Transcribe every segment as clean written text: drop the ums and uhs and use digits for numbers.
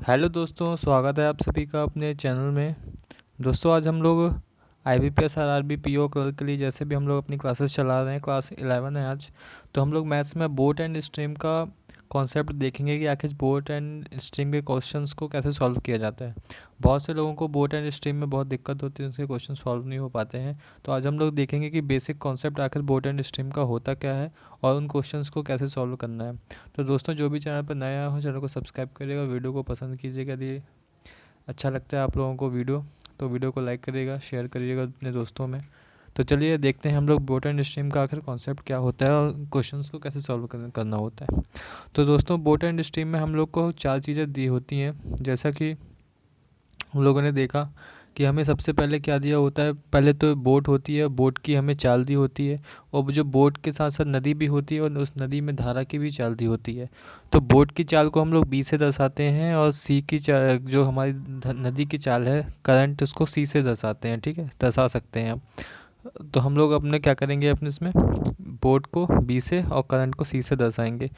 Hello दोस्तों, स्वागत है आप सभी का अपने चैनल में। दोस्तों आज हम लोग IBPS RRB PO क्लर्क के लिए जैसे भी हम लोग अपनी क्लासेस चला रहे हैं, क्लास 11 है आज। तो हम लोग मैथ्स में बोट एंड स्ट्रीम का कॉन्सेप्ट देखेंगे कि आखिर बोट एंड स्ट्रीम के क्वेश्चंस को कैसे सॉल्व किया जाता है। बहुत से लोगों को बोट एंड स्ट्रीम में बहुत दिक्कत होती है, उनके क्वेश्चन सॉल्व नहीं हो पाते हैं। तो आज हम लोग देखेंगे कि बेसिक कॉन्सेप्ट आखिर बोट एंड स्ट्रीम का होता क्या है और उन क्वेश्चंस को कैसे सॉल्व करना है। तो दोस्तों जो भी चैनल पर नया हो, चैनल को सब्सक्राइब करिएगा, वीडियो को पसंद कीजिएगा। यदि अच्छा लगता है आप लोगों को वीडियो, तो वीडियो को लाइक करिएगा, शेयर करिएगा अपने दोस्तों में। तो चलिए देखते हैं हम लोग बोट एंड स्ट्रीम का आखिर कॉन्सेप्ट क्या होता है और क्वेश्चंस को कैसे सॉल्व करना होता है। तो दोस्तों बोट एंड स्ट्रीम में हम लोग को 4 चीज़ें दी होती हैं। जैसा कि हम लोगों ने देखा कि हमें सबसे पहले क्या दिया होता है। पहले तो बोट होती है, बोट की हमें चाल दी होती है, और जो बोट के साथ साथ नदी भी होती है और उस नदी में धारा की भी चाल दी होती है। तो बोट की चाल को हम लोग बी से दर्शाते हैं, और सी की चाल जो हमारी नदी की चाल है करंट, उसको सी से दर्शाते हैं। ठीक है, दर्शा सकते हैं हम। तो हम लोग अपने क्या करेंगे, अपने इसमें बोट को बी से और करंट को सी से दर्शाएंगे।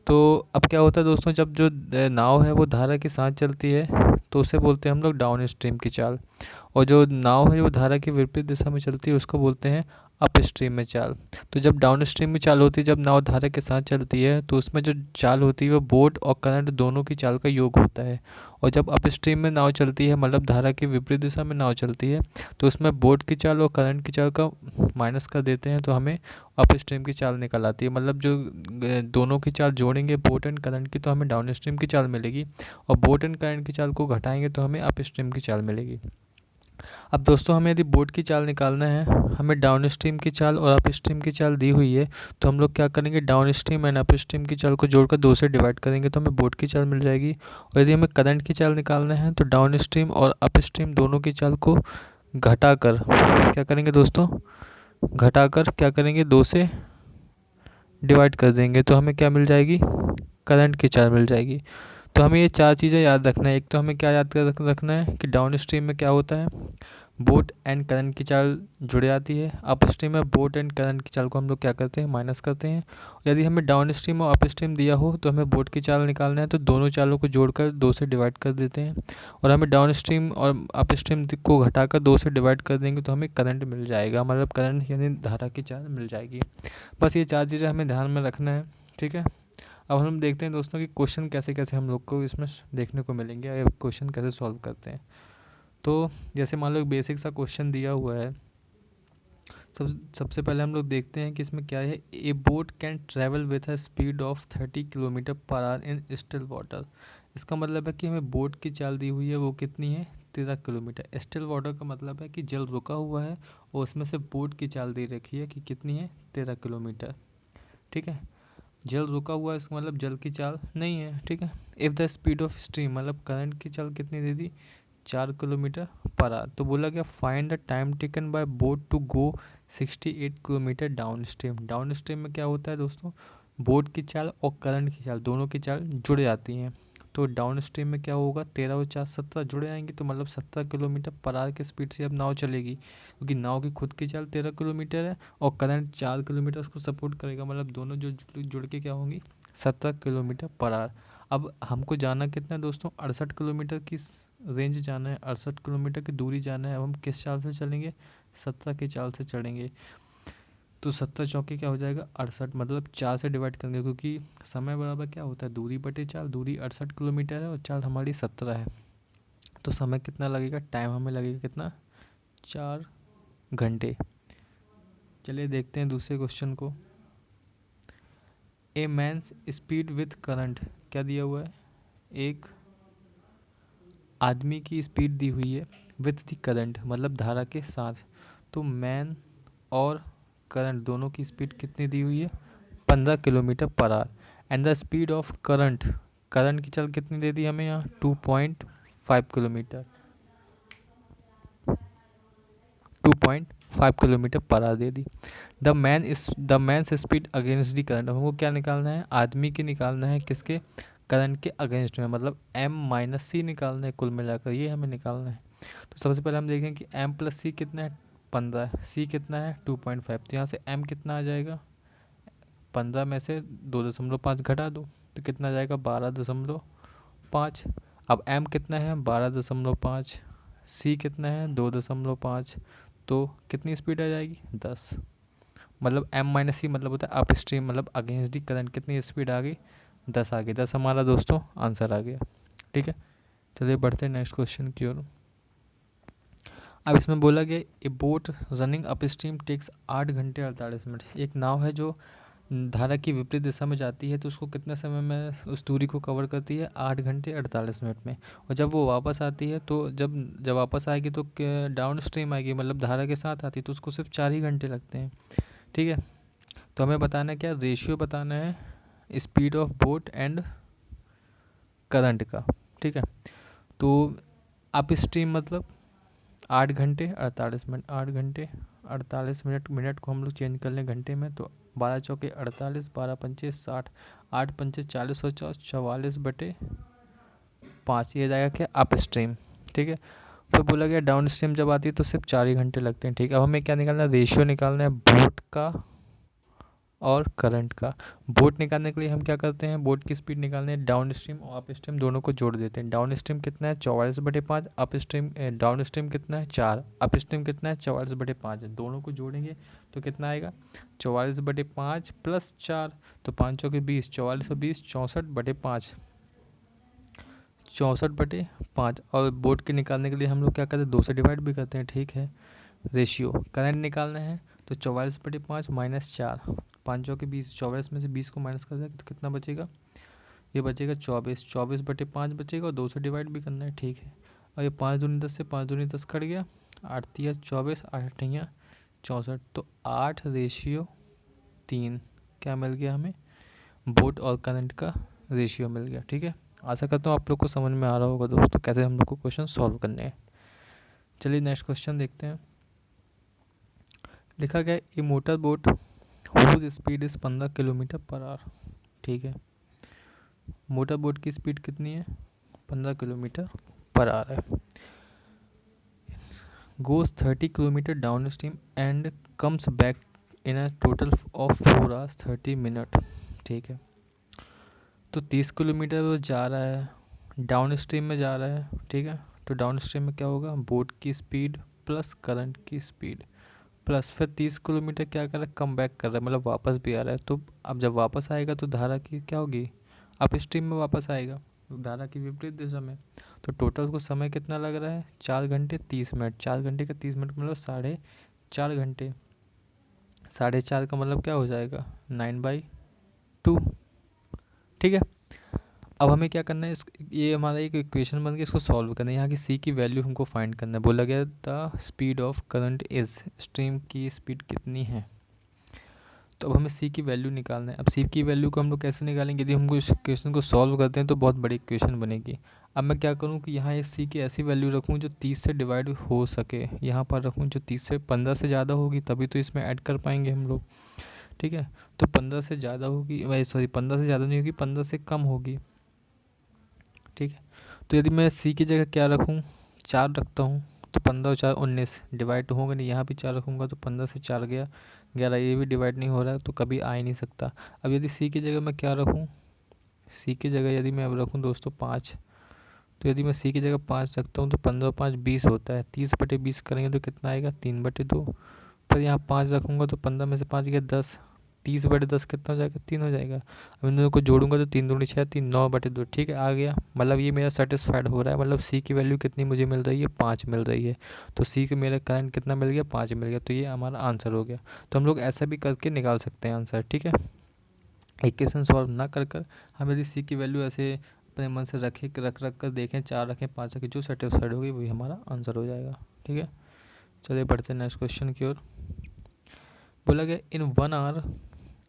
तो अब क्या होता है दोस्तों, जब जो नाव है वो धारा के साथ चलती है, तो उसे बोलते हैं हम लोग डाउन स्ट्रीम की चाल। और जो नाव है वो धारा की विपरीत दिशा में चलती है, उसको बोलते हैं अप स्ट्रीम में चाल। तो जब डाउन स्ट्रीम में चाल होती है, जब नाव धारा के साथ चलती है, तो उसमें जो चाल होती है वो बोट और करंट दोनों की चाल का योग होता है। और जब अप स्ट्रीम में नाव चलती है, मतलब धारा की विपरीत दिशा में नाव चलती है, तो उसमें बोट की चाल और करंट की चाल का माइनस कर देते हैं, तो हमें अप स्ट्रीम की चाल निकल आती है। मतलब जो दोनों की चाल जोड़ेंगे बोट एंड करंट की, तो हमें डाउन स्ट्रीम की चाल मिलेगी, और बोट एंड करंट की चाल को घटाएंगे तो हमें अप स्ट्रीम की चाल मिलेगी। अब दोस्तों हमें यदि बोट की चाल निकालना है, हमें डाउन स्ट्रीम की चाल और अप स्ट्रीम की चाल दी हुई है, तो हम लोग क्या करेंगे, down stream and up stream की चाल को जोड़कर 2 से डिवाइड करेंगे तो हमें बोट की चाल मिल जाएगी। और यदि हमें करंट की चाल निकालना है, तो डाउन स्ट्रीम और अप स्ट्रीम दोनों की चाल को घटाकर क्या करेंगे दोस्तों, घटाकर क्या करेंगे, 2 से डिवाइड कर देंगे तो हमें क्या मिल जाएगी, करंट की चाल मिल जाएगी। तो हमें ये 4 चीज़ें याद रखना है। एक तो हमें क्या याद कर रखना है कि डाउन स्ट्रीम में क्या होता है, बोट एंड करंट की चाल जुड़ जाती है। अप स्ट्रीम में बोट एंड करंट की चाल को हम लोग क्या करते हैं, माइनस करते हैं। यदि हमें डाउन स्ट्रीम और अप स्ट्रीम दिया हो, तो हमें बोट की चाल निकालना है, तो दोनों चालों को जोड़कर 2 से डिवाइड कर देते हैं। और हमें डाउन स्ट्रीम और अप स्ट्रीम को घटाकर 2 से डिवाइड कर देंगे तो हमें करंट मिल जाएगा, मतलब करंट यानी धारा की चाल मिल जाएगी। बस ये 4 चीज़ें हमें ध्यान में रखना है। ठीक है, अब हम देखते हैं दोस्तों कि क्वेश्चन कैसे कैसे हम लोग को इसमें देखने को मिलेंगे, या क्वेश्चन कैसे सॉल्व करते हैं। तो जैसे मान लो एक बेसिक सा क्वेश्चन दिया हुआ है। सबसे पहले हम लोग देखते हैं कि इसमें क्या है। ए boat can travel with a speed of 30 kilometre per hour in still water. इसका मतलब है कि हमें बोट की चाल दी हुई है, वो कितनी है, 13 किलोमीटर। स्टिल वाटर का मतलब है कि जल रुका हुआ है, और उसमें से बोट की चाल दे रखी है कि कितनी है, 13 किलोमीटर। ठीक है, जल रुका हुआ है, इसका मतलब जल की चाल नहीं है। ठीक है, if the speed of stream, मतलब करंट की चाल कितनी दे दी, 4 किलोमीटर पर आवर। तो बोला गया find the time taken by boat to go 68 kilometre downstream. Downstream में क्या होता है दोस्तों, बोट की चाल और करंट की चाल दोनों की चाल जुड़ जाती हैं। तो डाउन स्ट्रीम में क्या होगा, 13 और 4 17 जुड़ जाएंगे, तो मतलब 17 किलोमीटर पर आवर की स्पीड से अब नाव चलेगी, क्योंकि नाव की खुद की चाल 13 किलोमीटर है और करंट 4 किलोमीटर उसको सपोर्ट करेगा, मतलब दोनों जो जुड़ के क्या होंगी, 17 किलोमीटर पर आवर। अब हमको जाना कितना है दोस्तों, 68 किलोमीटर की रेंज जाना है, 68 किलोमीटर की दूरी जाना है। अब हम किस चाल से चलेंगे, 17 की चाल से चलेंगे। तो 17 चौके क्या हो जाएगा, 68, मतलब 4 से डिवाइड करेंगे, क्योंकि समय बराबर क्या होता है, दूरी बटे चाल। दूरी 68 किलोमीटर है और चाल हमारी 17 है। तो समय कितना लगेगा, टाइम हमें लगेगा कितना, 4 घंटे। चलिए देखते हैं दूसरे क्वेश्चन को। ए मैन्स स्पीड विथ करंट, क्या दिया हुआ है, एक आदमी की स्पीड दी हुई है विथ द करंट, मतलब धारा के साथ। तो मैन और करंट दोनों की स्पीड कितनी दी हुई है, 15 किलोमीटर पर hour. And the speed of current, current की चाल कितनी दे दी हमें यहाँ, 2.5 किलोमीटर, 2.5 किलोमीटर पर आवर दे दी। The man's speed against the current, हमको क्या निकालना है, आदमी की निकालना है, किसके, करंट के अगेंस्ट में, मतलब M-C निकालना है, कुल मिलाकर ये हमें निकालना है। तो सबसे पहले हम देखें कि M+C कितना है, 15 है, C कितना है, 2.5। तो यहाँ से M कितना आ जाएगा, 15 में से 2.5 घटा दो, तो कितना आ जाएगा, 12.5। अब m कितना है 12.5, c कितना है 2.5, तो कितनी स्पीड आ जाएगी 10। मतलब m माइनस सी मतलब होता है अप स्ट्रीम, मतलब अगेंस्ट दी करंट कितनी स्पीड आ गई 10 आ गई। 10 हमारा दोस्तों आंसर आ गया। ठीक है, चलिए बढ़ते हैं नेक्स्ट क्वेश्चन की ओर। अब इसमें बोला गया a boat running upstream takes 8 घंटे 48 मिनट। एक नाव है जो धारा की विपरीत दिशा में जाती है तो उसको कितने समय में उस दूरी को कवर करती है 8 घंटे 48 मिनट में। और जब वो वापस आती है तो जब जब वापस आएगी तो डाउन स्ट्रीम आएगी, मतलब धारा के साथ आती है तो उसको सिर्फ 4 ही घंटे लगते हैं। ठीक है, तो हमें बताना है क्या, रेशियो बताना है speed of boat and current का। ठीक है, तो अप स्ट्रीम मतलब 8 घंटे 48 मिनट, 8 घंटे 48 मिनट, मिनट को हम लोग चेंज कर लें घंटे में तो 12 चौके 48, 12 पंचे 60, 8 पंचे 40 और 44/5, ये जाएगा क्या अप स्ट्रीम। ठीक है, फिर बोला गया डाउन स्ट्रीम जब आती है तो सिर्फ 4 ही घंटे लगते हैं। ठीक है, अब हमें क्या निकालना है, रेशियो निकालना है बोट का और करंट का। बोट निकालने के लिए हम क्या करते हैं, बोट की स्पीड निकालने हैं, डाउन स्ट्रीम और अप स्ट्रीम दोनों को जोड़ देते हैं। डाउन स्ट्रीम कितना है 44/5, अप स्ट्रीम डाउन स्ट्रीम कितना है 4, अप स्ट्रीम कितना है 44/5 है। दोनों को जोड़ेंगे तो कितना आएगा 44/5 प्लस 4, तो 5 चौके 20, 44 और 20 64/5, 64/5। और बोट के निकालने के लिए हम लोग क्या करते हैं 2 से डिवाइड भी करते हैं। ठीक है, रेशियो करंट निकालना है तो 44/5 माइनस 4, 5 चौके 20, 44 में से 20 को माइनस कर देगा तो कितना बचेगा, ये बचेगा 24, 24/5 बचेगा और 2 से डिवाइड भी करना है। ठीक है, और ये 5 दूनी 10 से 5 दूनी 10 कट गया, 8 तिया 24, 8 अठैया 64, तो 8:3 क्या मिल गया हमें, बोट और करंट का रेशियो मिल गया। ठीक है, आशा करता हूँ आप लोग को समझ में आ रहा होगा दोस्तों कैसे हम लोग को क्वेश्चन सॉल्व करने हैं। चलिए नेक्स्ट क्वेश्चन देखते हैं। लिखा गया a motor boat whose speed is 15 kilometre पर आवर। ठीक है, मोटर बोट की स्पीड कितनी है 15 किलोमीटर पर आवर है। Goes 30 kilometre down stream and comes back in a total of 4 hours 30 minute. ठीक है, तो 30 किलोमीटर वो जा रहा है, डाउन स्ट्रीम में जा रहा है। ठीक है, तो डाउन स्ट्रीम में क्या होगा, बोट की स्पीड प्लस करंट की स्पीड प्लस फिर 30 किलोमीटर क्या कर रहा है, कम बैक कर रहा है, मतलब वापस भी आ रहा है। तो अब जब वापस आएगा तो धारा की क्या होगी, अप स्ट्रीम में वापस आएगा, तो धारा की विपरीत दिशा में। तो टोटल को समय कितना लग रहा है 4 घंटे 30 मिनट, 4 घंटे का 30 मिनट मतलब 4.5 घंटे, 4.5 का मतलब क्या हो जाएगा 9/2। ठीक है, अब हमें क्या करना है, ये हमारा एक इक्वेशन बन गया, इसको सॉल्व करना है। यहाँ की सी की वैल्यू हमको फाइंड करना है। बोला गया the speed of current is, stream की स्पीड कितनी है, तो अब हमें सी की वैल्यू निकालना है। अब सी की वैल्यू को हम लोग कैसे निकालेंगे, यदि हमको इस क्वेश्चन को सॉल्व करते हैं तो बहुत बड़ी इक्वेशन बनेगी। अब मैं क्या करूँ कि यहाँ एक सी की ऐसी वैल्यू रखूँ जो 30 से डिवाइड हो सके, यहाँ पर रखूँ जो 30 से 15 से ज़्यादा होगी तभी तो इसमें ऐड कर पाएंगे हम लोग। ठीक है, तो 15 से ज़्यादा होगी, भाई सॉरी 15 से ज़्यादा नहीं होगी, 15 से कम होगी। ठीक है, तो यदि मैं सी की जगह क्या रखूँ 4 रखता हूँ तो 15 और 4 19, डिवाइड तो होगा नहीं, यहाँ भी 4 रखूँगा तो 15 से 4 गया 11, ये भी डिवाइड नहीं हो रहा है तो कभी आ ही नहीं सकता। अब यदि सी की जगह मैं क्या रखूँ, सी की जगह यदि मैं अब रखूँ दोस्तों 5, तो यदि मैं सी की जगह 5 रखता हूँ तो 15 और 5 20 होता है, 30/20 करेंगे तो कितना आएगा 3/2। फिर यहाँ 5 रखूँगा तो 15 में से 5 गया 10, 30/10 कितना हो जाएगा 3 हो जाएगा। अब इन दोनों को जोड़ूंगा तो 3 दूनी 6, 3 9/2। ठीक है, आ गया, मतलब ये मेरा सेटिस्फाइड हो रहा है, मतलब सी की वैल्यू कितनी मुझे मिल रही है 5 मिल रही है। तो सी का मेरा करंट कितना मिल गया 5 मिल गया, तो ये हमारा आंसर हो गया। तो हम लोग ऐसा भी करके निकाल सकते हैं आंसर। ठीक है, इक्वेशन सॉल्व ना कर कर हम यदि सी की वैल्यू ऐसे अपने मन से रख कर देखें, 4 रखें 5 रखें, जो सेटिस्फाइड होगी वही हमारा आंसर हो जाएगा। ठीक है, चलिए बढ़ते हैं नेक्स्ट क्वेश्चन की ओर। बोला गया इन 1 hour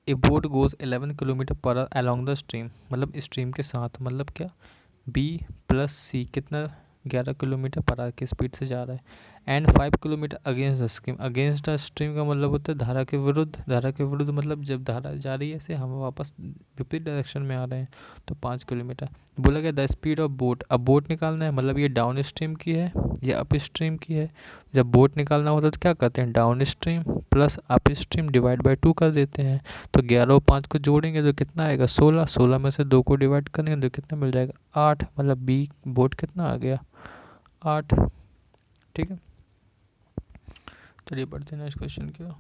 A boat goes 11 kilometre per hour along the stream, मतलब स्ट्रीम के साथ, मतलब क्या बी प्लस सी कितना 11 किलोमीटर पर आवर की स्पीड से जा रहा है। And 5 kilometre against the stream. Against the stream का मतलब होता है धारा के विरुद्ध। धारा के विरुद्ध मतलब जब धारा जा रही है ऐसे हम वापस विपरीत डायरेक्शन में आ रहे हैं तो 5 किलोमीटर। बोला गया द स्पीड ऑफ बोट। अब बोट निकालना है, मतलब ये डाउन स्ट्रीम की है या अप स्ट्रीम की है। जब बोट निकालना होता है तो क्या करते हैं, down stream plus up stream divide by 2 कर देते हैं। तो 11 और 5 को जोड़ेंगे तो कितना आएगा, 16। 16 में से 2 को डिवाइड करेंगे तो कितना मिल जाएगा, 8। मतलब बी बोट कितना आ गया, 8। ठीक है, चलिए बढ़ते हैं नेक्स्ट क्वेश्चन की ओर।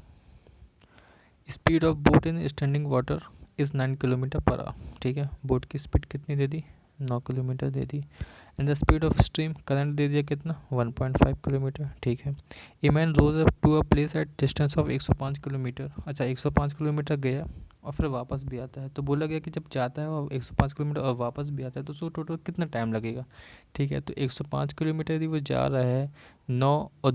Speed of boat in standing water is 9 kilometre पर आवर। ठीक है, बोट की स्पीड कितनी दे दी, 9 किलोमीटर दे दी। And the speed of stream current दे दिया कितना, 1.5 किलोमीटर। ठीक है, a man rows up to a place at distance of 105 kilometre. अच्छा, 105 किलोमीटर गया और फिर वापस भी आता है। तो बोला गया कि जब जाता है और 105 किलोमीटर और वापस भी आता है तो उसको टोटल कितना टाइम लगेगा। ठीक है, तो 105 किलोमीटर यदि वो जा रहा है 9 और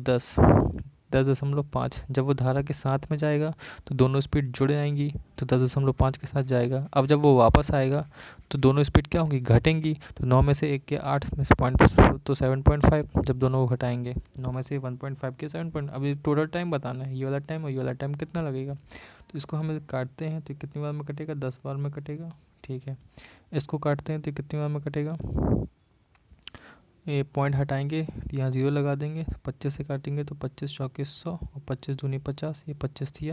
10.5, जब वो धारा के साथ में जाएगा तो दोनों स्पीड जुड़ जाएंगी तो 10.5 के साथ जाएगा। अब जब वो वापस आएगा तो दोनों स्पीड क्या होंगी, घटेंगी। तो 9 में से 1 के 8 में से पॉइंट तो 7.5। जब दोनों को घटाएंगे 9 में से 1.5 के 7 पॉइंट। अभी टोटल टाइम बताना है, ये वाला टाइम और ये वाला टाइम कितना लगेगा। तो इसको हम काटते हैं तो कितनी बार में कटेगा, 10 बार में कटेगा। ठीक है, इसको काटते हैं तो कितनी बार में कटेगा, ये पॉइंट हटाएंगे यहाँ 0 लगा देंगे। 25 से काटेंगे तो 25 चौके 100 और 25 दूनी 50, ये 25 थी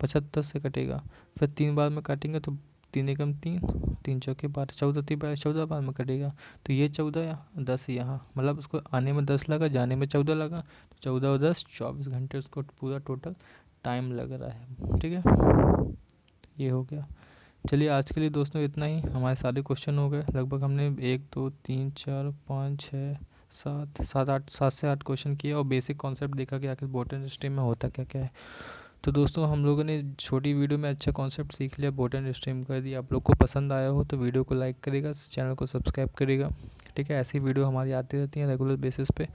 75 से कटेगा। फिर 3 बार में काटेंगे तो 3 एकम 3, 3 चौके 12, 14 3 बार 14 बार में कटेगा। तो ये 14 या 10 यहाँ, मतलब उसको आने में 10 लगा, जाने में 14 लगा, तो 14 और 10 24 घंटे उसको पूरा टोटल टाइम लग रहा है। ठीक है, ये हो गया। चलिए आज के लिए दोस्तों इतना ही, हमारे सारे क्वेश्चन हो गए लगभग। हमने 1 2 3 4 5 6 7 से 8 क्वेश्चन किए और बेसिक कॉन्सेप्ट देखा कि आखिर बोट एंड स्ट्रीम में होता क्या क्या है। तो दोस्तों हम लोगों ने छोटी वीडियो में अच्छा कॉन्सेप्ट सीख लिया बोट एंड स्ट्रीम का। यदि आप लोग को पसंद आया हो तो वीडियो को लाइक करेगा, चैनल को सब्सक्राइब करेगा। ठीक है, ऐसी वीडियो हमारी आती रहती हैं रेगुलर बेसिस पे।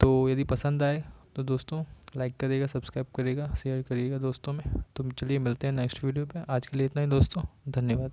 तो यदि पसंद आए तो दोस्तों लाइक करिएगा, सब्सक्राइब करिएगा, शेयर करिएगा दोस्तों में। तो चलिए मिलते हैं नेक्स्ट वीडियो पे। आज के लिए इतना ही दोस्तों, धन्यवाद।